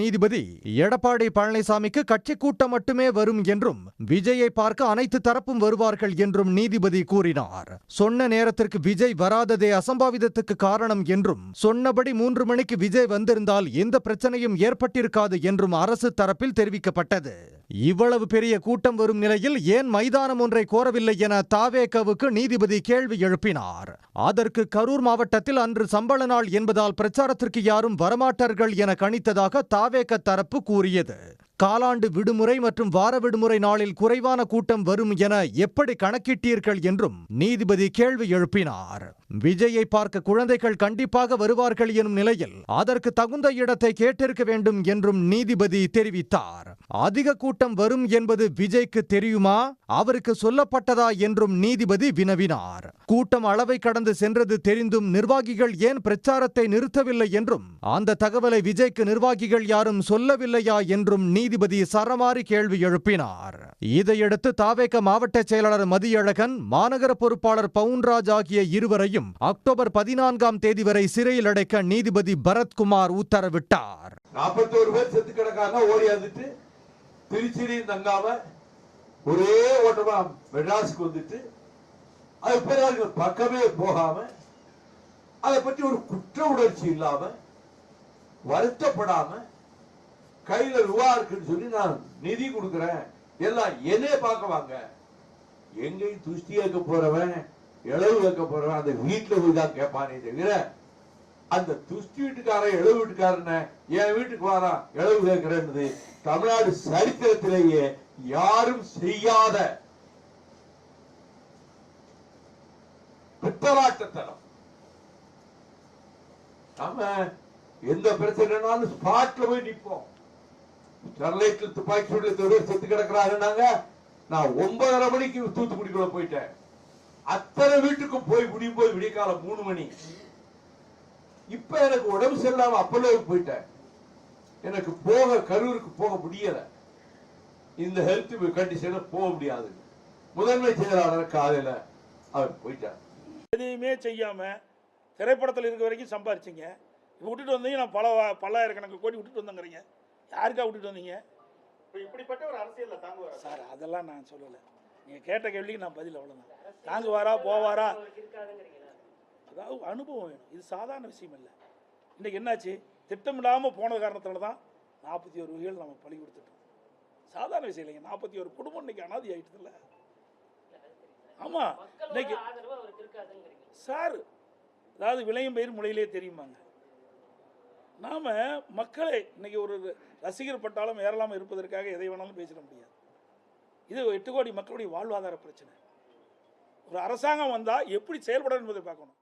நீதிபதி எடப்பாடி பழனிசாமிக்கு கட்சி கூட்டம் மட்டுமே வரும் என்றும் விஜயை பார்க்க அனைத்து தரப்பும் வருவார்கள் என்றும் நீதிபதி கூறினார். சொன்ன நேரத்திற்கு விஜய் வராததே அசம்பாவிதத்துக்கு காரணம் என்றும், சொன்னபடி 3 மணிக்கு விஜய் வந்திருந்தால் எந்த பிரச்சனையும் ஏற்பட்டிருக்காது என்றும் அரசு தரப்பில் தெரிவிக்கப்பட்டது. இவ்வளவு பெரிய கூட்டம் வரும் நிலையில் ஏன் மைதானம் ஒன்றை கோரவில்லை என தாவேகவுக்கு நீதிபதி கேள்வி எழுப்பினார். அதற்கு கரூர் மாவட்டத்தில் அன்று சம்பள நாள் என்பதால் பிரச்சாரத்திற்கு யாரும் வரமாட்டார்கள் என கணித்ததாக தாவேக தரப்பு கூறியது. காலாண்டு விடுமுறை மற்றும் வார விடுமுறை நாளில் குறைவான கூட்டம் வரும் என எப்படி கணக்கிட்டீர்கள் என்றும் நீதிபதி கேள்வி எழுப்பினார். விஜயை பார்க்க குழந்தைகள் கண்டிப்பாக வருவார்கள் எனும் நிலையில் அதற்கு தகுந்த இடத்தை கேட்டிருக்க வேண்டும் என்றும் நீதிபதி தெரிவித்தார். அதிக கூட்டம் வரும் என்பது விஜய்க்கு தெரியுமா, அவருக்கு சொல்லப்பட்டதா என்றும் நீதிபதி வினவினார். கூட்டம் அளவை கடந்து சென்றது தெரிந்தும் நிர்வாகிகள் ஏன் பிரச்சாரத்தை நிறுத்தவில்லை என்றும், அந்த தகவலை விஜய்க்கு நிர்வாகிகள் யாரும் சொல்லவில்லையா என்றும் நீதிபதி சரமாரி கேள்வி எழுப்பினார். இதையடுத்து தாவேக மாவட்ட செயலாளர் மதியழகன், மாநகர பொறுப்பாளர் பவுன்ராஜ் ஆகிய இருவரையும் அக்டோபர் 14ஆம் தேதி வரை சிறையில் அடைக்க நீதிபதி பரத்குமார் உத்தரவிட்டார். 41 பேர் செத்து கிடக்காங்க. ஓடியாந்துட்டு திருச்சியிலையும் தங்காம ஒரே ஓட்டமா மெட்ராஸுக்கு வந்துட்டு அது பேர் பக்கமே போகாம அதை பற்றி ஒரு குற்ற உணர்ச்சி இல்லாம வருத்தப்படாம கையில ரூபா இருக்குன்னு சொல்லி நான் நிதி கொடுக்கிறேன் எல்லாம் என்னே பார்க்க வாங்க. எங்கேயும் துஷ்டி கேட்க போறவன் இளவு கேட்க போறவன் அந்த வீட்டுல போய் தான் கேட்பானே தவிர அந்த துஷ்டி வீட்டுக்காரன் இளவு வீட்டுக்காரன என் வீட்டுக்கு வாரா இளவு கேட்கிறேன்னு தமிழ்நாடு சரித்திரத்திலேயே யாரும் செய்யாத பித்தலாட்டத்தனம். நாம எந்த பிரச்சனைனாலும் ஸ்பாட்ல போய் நிற்போம். ஸ்டெர்லைட்ல துப்பாக்கி சூடுல செத்து கிடக்குறாருன்னாங்க. நான் 9:30 மணிக்கு தூத்துக்குடிக்குள்ள போயிட்டேன். அத்தனை வீட்டுக்கும் போய் முடியும் போது விடிய காலம் 3 மணி. இப்ப எனக்கு உடம்பு சரியில்லாம அப்பலோவுக்கு போயிட்டேன். எனக்கு கரூருக்கு போக முடியல. இந்த ஹெல்த் கண்டிஷன்ல போக முடியாது. முதன்மை செயலாளர் காலையில அவர் போயிட்டார். எதையுமே செய்யாம திரைப்படத்தில் இருக்க வரைக்கும் சம்பாரிச்சிங்க. இப்போ விட்டுட்டு வந்தீங்க. நான் பல்லாயிரக்கணக்கு கோடி விட்டுட்டு வந்தேங்கிறீங்க. யாருக்கா விட்டுட்டு வந்தீங்க? இப்படிப்பட்ட ஒரு அரசியல் தாங்குவாரா சார்? அதெல்லாம் நான் சொல்லலை. நீங்கள் கேட்ட கேள்விக்கு நான் பதில் அவ்வளோதான். தாங்குவாரா போவாரா, அதாவது அனுபவம் வேணும். இது சாதாரண விஷயம் இல்லை. இன்றைக்கி என்னாச்சு, திட்டமிடாமல் போன காரணத்தில் தான் 41 வகைகள் நம்ம பழி கொடுத்துட்டோம். சாதாரண விஷயம் இல்லைங்க. 41 குடும்பம் இன்னைக்கு அனாதி ஆகிட்டு இல்லை. ஆமாம், இன்னைக்கு சார் அதாவது விளையும் பயிர் முளையிலே தெரியுமாங்க. நாம் மக்களை இன்னைக்கு ஒரு ரசிகர் பட்டாலும் ஏறலாமல் இருப்பதற்காக எதை வேணாலும் பேசிட முடியாது. இது 8 கோடி மக்களுடைய வாழ்வாதார பிரச்சனை. ஒரு அரசாங்கம் வந்தால் எப்படி செயல்பட என்பதை பார்க்கணும்.